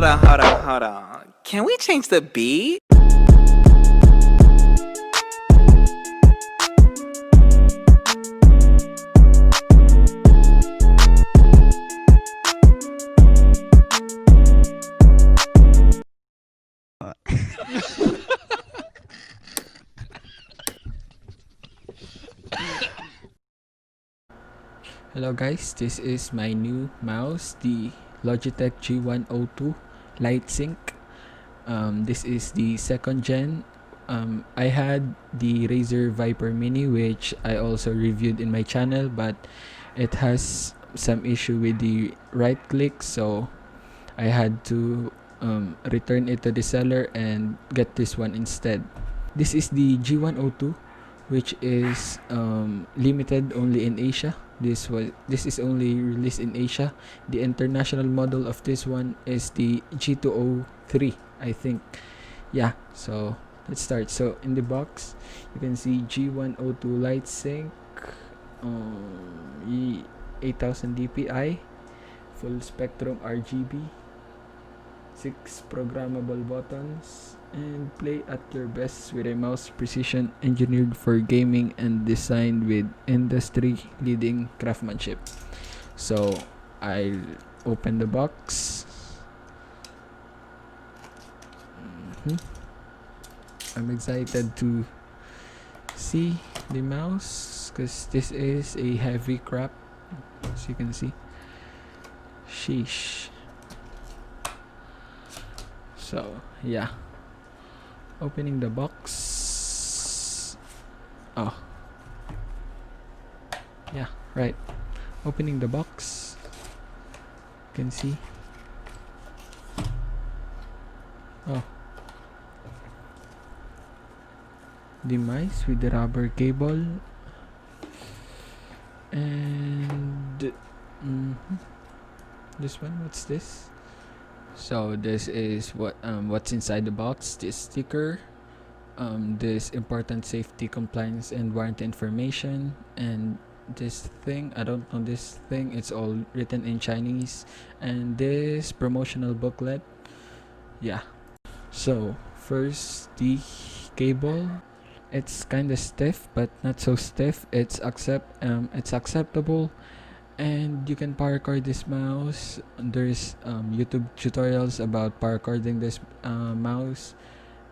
hold on. Can we change the beat? Hello guys, this is my new mouse, the Logitech G102 Lightsync. This is the second gen. I had the Razer Viper Mini, which I also reviewed in my channel, but it has some issue with the right click, so I had to return it to the seller and get this one instead. This is the G102, which is limited only in Asia. This is only released in Asia. The international model of this one is the G203, I think. Yeah, so let's start. So in the box, you can see G102 Lightsync, 8000 dpi, full spectrum RGB, 6 programmable buttons, and play at your best with a mouse precision engineered for gaming and designed with industry leading craftsmanship. So I'll open the box. I'm excited to see the mouse because this is a heavy crap, as you can see. Sheesh. So yeah, opening the box. Oh yeah, right, opening the box, you can see. Oh, the mice with the rubber cable, and this one, what's this? So this is what's inside the box. This sticker, this important safety, compliance, and warranty information, and this thing, I don't know this thing, it's all written in Chinese, and this promotional booklet. Yeah, so first the cable. It's kind of stiff but not so stiff. It's acceptable, and you can power cord this mouse. There's YouTube tutorials about power cording this mouse,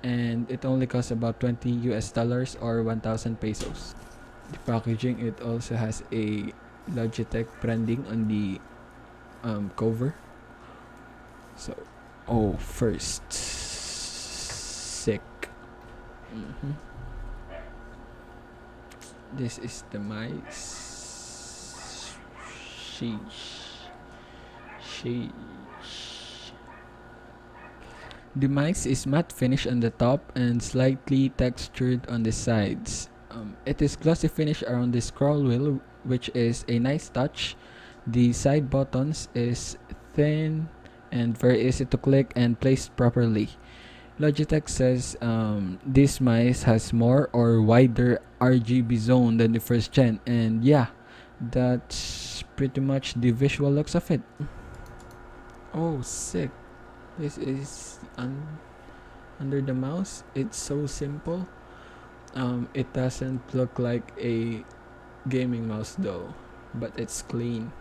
and it only costs about $20 or 1,000 pesos. The packaging, it also has a Logitech branding on the cover. So first, sick. This is the mice. Sheesh. The mice is matte finish on the top and slightly textured on the sides. It is glossy finish around the scroll wheel, which is a nice touch. The side buttons is thin and very easy to click and placed properly. Logitech says this mice has more or wider RGB zone than the first gen, and yeah, that's pretty much the visual looks of it. Oh, sick. This is under the mouse. It's so simple. It doesn't look like a gaming mouse though, but it's clean.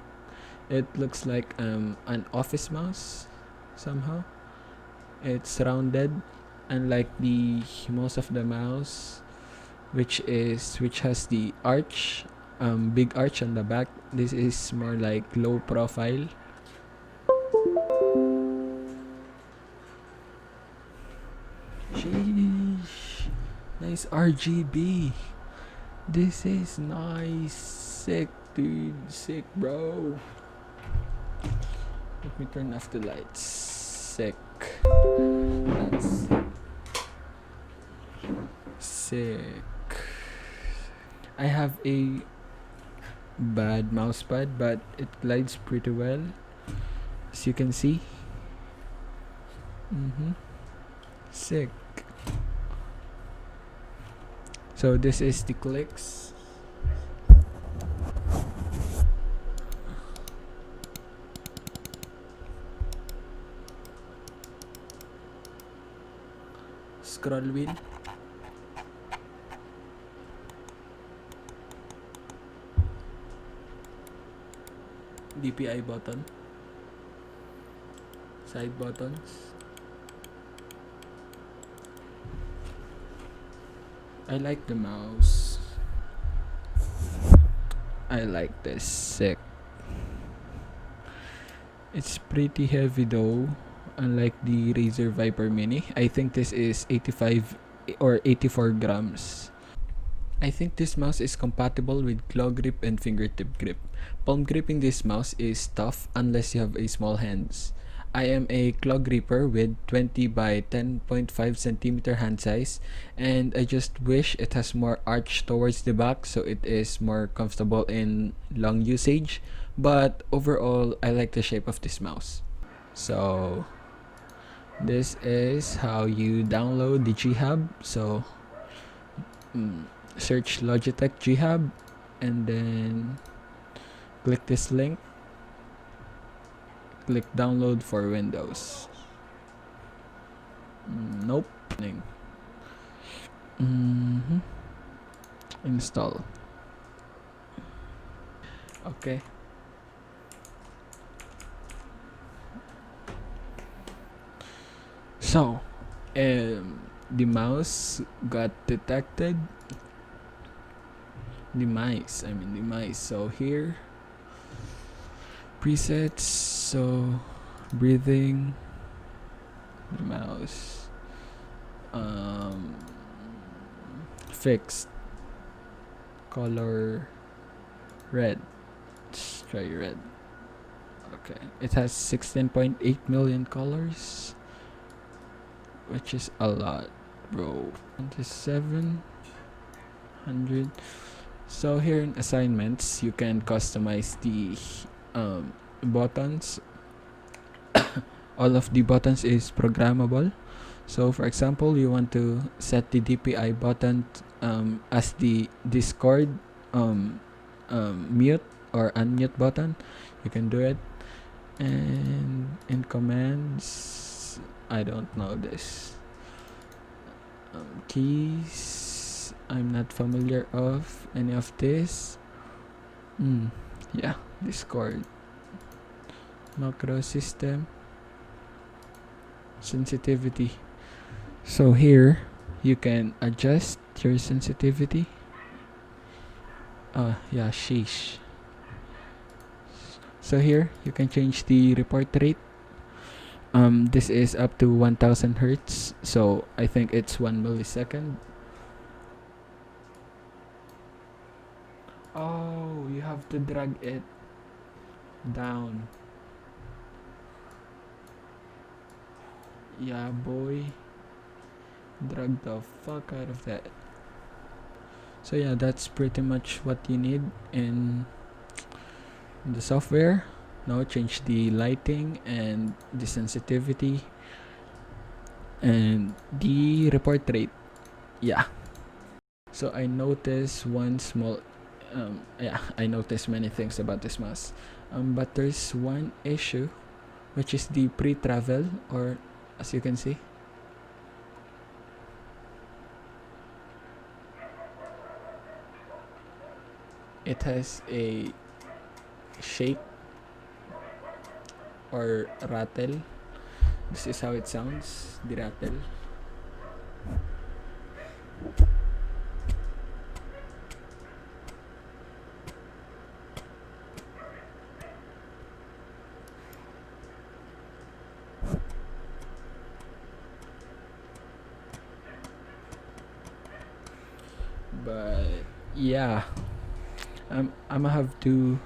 It looks like an office mouse somehow. It's rounded, unlike the most of the mouse, which has the arch, big arch on the back. This is more like low profile. Sheesh, nice RGB. This is nice, sick, dude, sick, bro. Let me turn off the lights. Sick. That's sick. I have a bad mousepad, but it glides pretty well, as you can see. Sick. So this is the clicks. scroll wheel, DPI button, side buttons. I like the mouse. I like this. Sick. It's pretty heavy though, unlike the Razer Viper Mini. I think this is 85 or 84 grams. I think this mouse is compatible with claw grip and fingertip grip. Palm gripping this mouse is tough unless you have a small hands. I am a claw gripper with 20 by 10.5 centimeter hand size, and I just wish it has more arch towards the back so it is more comfortable in long usage. But overall, I like the shape of this mouse. So this is how you download the G-Hub. So search Logitech G-Hub and then click this link. Click download for Windows. Nope. Install. Okay. So, the mouse got detected. The mice. So here, presets. So, breathing. The mouse. Fixed. Color red. Let's try red. Okay. It has 16.8 million colors, which is a lot, bro. 2700. So here in assignments, you can customize the buttons. All of the buttons is programmable. So for example, you want to set the DPI button as the Discord mute or unmute button, you can do it. And in commands, I don't know this. Keys, I'm not familiar of any of this. Yeah, Discord. Macro system. Sensitivity. So here, you can adjust your sensitivity. Yeah, sheesh. So here, you can change the report rate. This is up to 1000 hertz, so I think it's 1 millisecond. Oh, you have to drag it down. Yeah, boy. Drag the fuck out of that. So yeah, that's pretty much what you need in the software. Now change the lighting and the sensitivity and the report rate. Yeah. So I noticed one small I noticed many things about this mouse. But there's one issue, which is the pre-travel, or as you can see, it has a shake or rattle. This is how it sounds, the rattle. But yeah, I'm gonna have to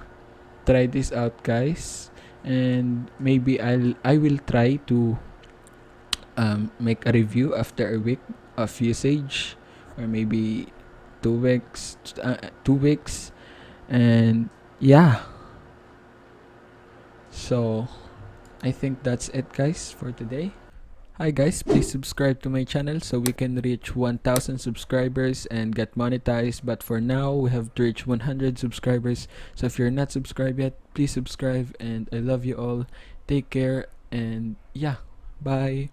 try this out, guys, and maybe I will try to make a review after a week of usage, or maybe 2 weeks, 2 weeks, and yeah. So I think that's it, guys, for today. Hi guys, please subscribe to my channel so we can reach 1000 subscribers and get monetized. But for now, we have to reach 100 subscribers. So if you're not subscribed yet, please subscribe, and I love you all. Take care, and yeah, bye.